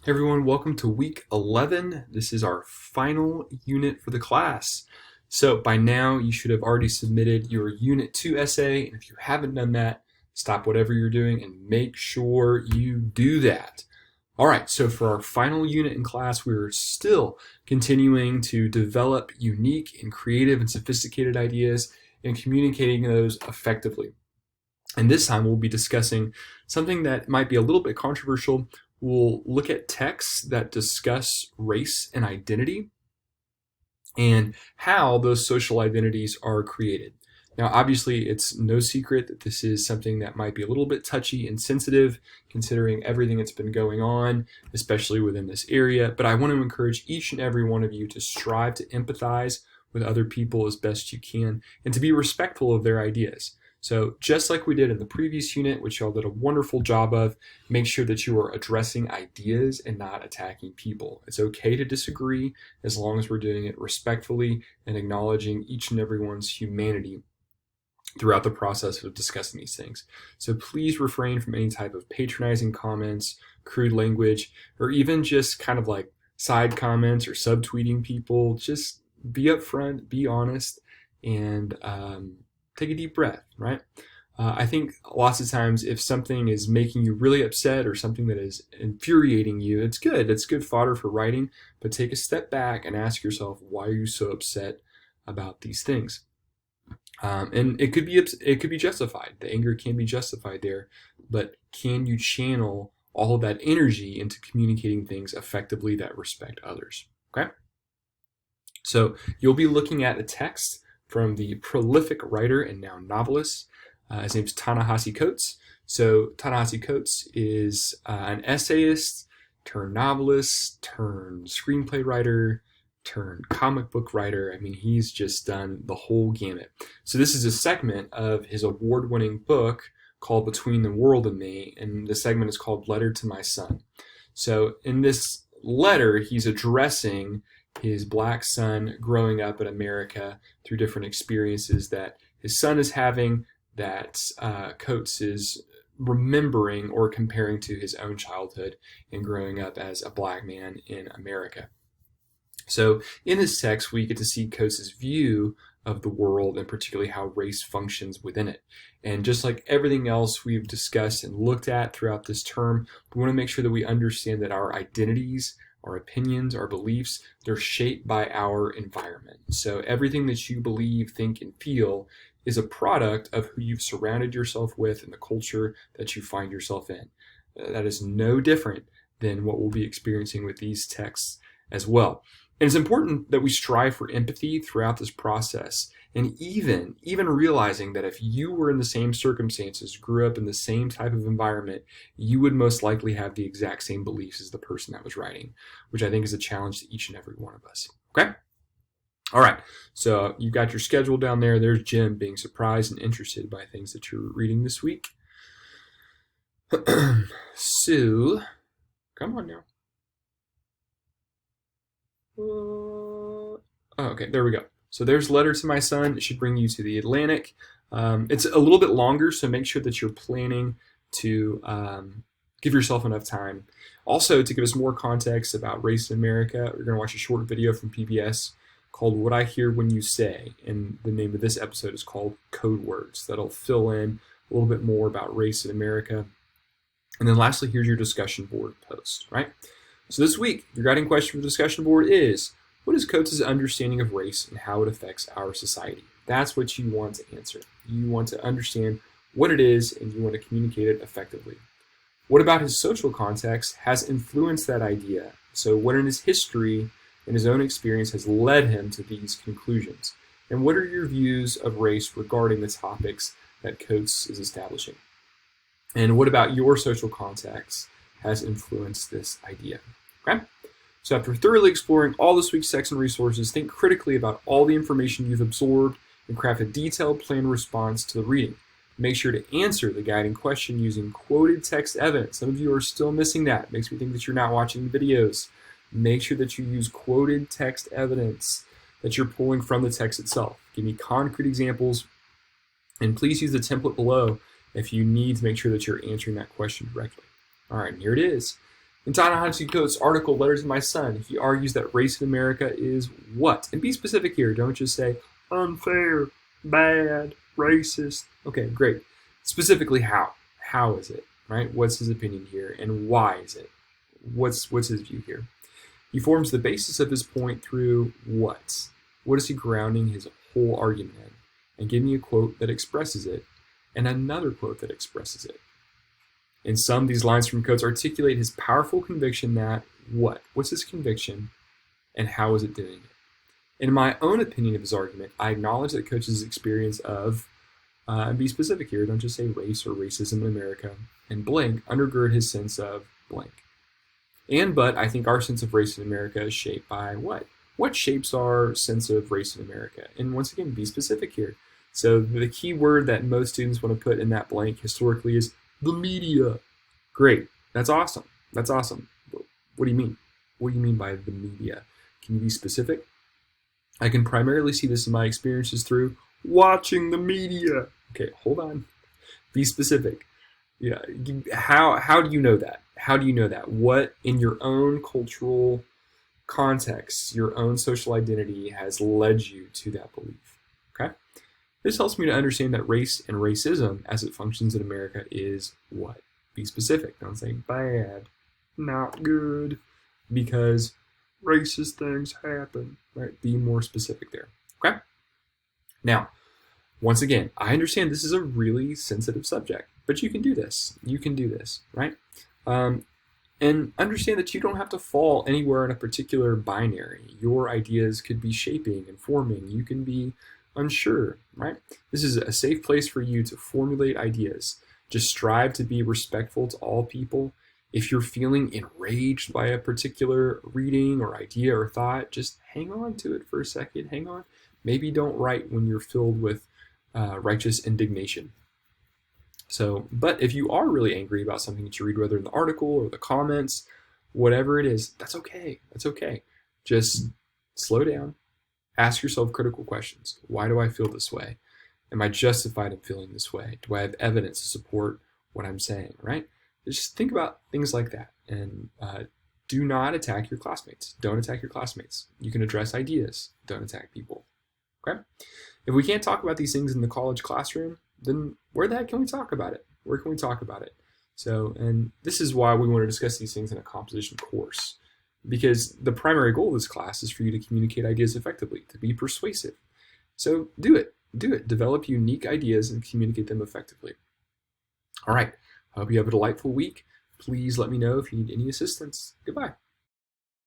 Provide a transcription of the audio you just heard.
Hey everyone, welcome to week 11. This is our final unit for the class. So by now you should have already submitted your Unit 2 essay, and if you haven't done that, stop whatever you're doing and make sure you do that. Alright, so for our final unit in class, we're still continuing to develop unique and creative and sophisticated ideas and communicating those effectively. And this time we'll be discussing something that might be a little bit controversial. We'll look at texts that discuss race and identity and how those social identities are created. Now, obviously, it's no secret that this is something that might be a little bit touchy and sensitive, considering everything that's been going on, especially within this area. But I want to encourage each and every one of you to strive to empathize with other people as best you can and to be respectful of their ideas. So just like we did in the previous unit, which y'all did a wonderful job of, make sure that you are addressing ideas and not attacking people. It's okay to disagree as long as we're doing it respectfully and acknowledging each and everyone's humanity throughout the process of discussing these things. So please refrain from any type of patronizing comments, crude language, or even just kind of like side comments or subtweeting people. Just be upfront, be honest, and take a deep breath, right? I think lots of times if something is making you really upset or something that is infuriating you, it's good. It's good fodder for writing, but take a step back and ask yourself, why are you so upset about these things? And it could be justified. The anger can be justified there, but can you channel all of that energy into communicating things effectively that respect others? Okay? So you'll be looking at a text from the prolific writer and now novelist. His name's Ta-Nehisi Coates. So Ta-Nehisi Coates is an essayist, turned novelist, turned screenplay writer, turned comic book writer. I mean, he's just done the whole gamut. So this is a segment of his award-winning book called Between the World and Me, and the segment is called Letter to My Son. So in this letter, he's addressing his black son growing up in America through different experiences that his son is having, that Coates is remembering or comparing to his own childhood and growing up as a black man in America. So in this text, we get to see Coates' view of the world and particularly how race functions within it. And just like everything else we've discussed and looked at throughout this term, we want to make sure that we understand that our identities, our opinions, our beliefs, they're shaped by our environment. So everything that you believe, think, and feel is a product of who you've surrounded yourself with and the culture that you find yourself in. That is no different than what we'll be experiencing with these texts as well. And it's important that we strive for empathy throughout this process, and even realizing that if you were in the same circumstances, grew up in the same type of environment, you would most likely have the exact same beliefs as the person that was writing, which I think is a challenge to each and every one of us. Okay? All right, so you've got your schedule down there. There's Jim being surprised and interested by things that you're reading this week. So, come on now. Okay, there we go. So there's Letter to My Son. It should bring you to the Atlantic. It's a little bit longer, so make sure that you're planning to give yourself enough time. Also, to give us more context about race in America, we're going to watch a short video from PBS called What I Hear When You Say, and the name of this episode is called Code Words. That'll fill in a little bit more about race in America. And then lastly, here's your discussion board post, right? So this week, your guiding question for the discussion board is, what is Coates' understanding of race and how it affects our society? That's what you want to answer. You want to understand what it is and you want to communicate it effectively. What about his social context has influenced that idea? So what in his history and his own experience has led him to these conclusions? And what are your views of race regarding the topics that Coates is establishing? And what about your social context has influenced this idea? Okay? So after thoroughly exploring all this week's text and resources, think critically about all the information you've absorbed and craft a detailed planned response to the reading. Make sure to answer the guiding question using quoted text evidence. Some of you are still missing that. It makes me think that you're not watching the videos. Make sure that you use quoted text evidence that you're pulling from the text itself. Give me concrete examples, and please use the template below if you need to make sure that you're answering that question directly. All right, and here it is. In Ta-Nehisi Coates' article, Letters to My Son, he argues that race in America is what? And be specific here. Don't just say unfair, bad, racist. Okay, great. Specifically how? How is it? Right? What's his opinion here, and why is it? What's his view here? He forms the basis of his point through what? What is he grounding his whole argument in? And give me a quote that expresses it, and another quote that expresses it. In sum, these lines from Coates articulate his powerful conviction that what? What's his conviction, and how is it doing it? In my own opinion of his argument, I acknowledge that Coates' experience of, and be specific here, don't just say race or racism in America, and blank, undergird his sense of blank. But I think our sense of race in America is shaped by what? What shapes our sense of race in America? And once again, be specific here. So the key word that most students want to put in that blank historically is the media. Great. That's awesome. That's awesome. What do you mean? What do you mean by the media? Can you be specific? I can primarily see this in my experiences through watching the media. Okay, hold on. Be specific. Yeah. How do you know that? How do you know that? What in your own cultural context, your own social identity has led you to that belief? Okay? This helps me to understand that race and racism as it functions in America is what? Be specific. Don't say bad, not good, because racist things happen. Right? Be more specific there. Okay? Now, once again, I understand this is a really sensitive subject, but you can do this. You can do this, right? And understand that you don't have to fall anywhere in a particular binary. Your ideas could be shaping and forming. You can be unsure, right? This is a safe place for you to formulate ideas. Just strive to be respectful to all people. If you're feeling enraged by a particular reading or idea or thought, just hang on to it for a second. Hang on. Maybe don't write when you're filled with righteous indignation. But if you are really angry about something that you read, whether in the article or the comments, whatever it is, that's okay. That's okay. Just slow down. Ask yourself critical questions. Why do I feel this way? Am I justified in feeling this way? Do I have evidence to support what I'm saying, right? Just think about things like that. And do not attack your classmates. Don't attack your classmates. You can address ideas. Don't attack people. Okay? If we can't talk about these things in the college classroom, then where the heck can we talk about it? Where can we talk about it? And this is why we want to discuss these things in a composition course, because the primary goal of this class is for you to communicate ideas effectively, to be persuasive. So do it. Develop unique ideas and communicate them effectively. All right. I hope you have a delightful week. Please let me know if you need any assistance. Goodbye.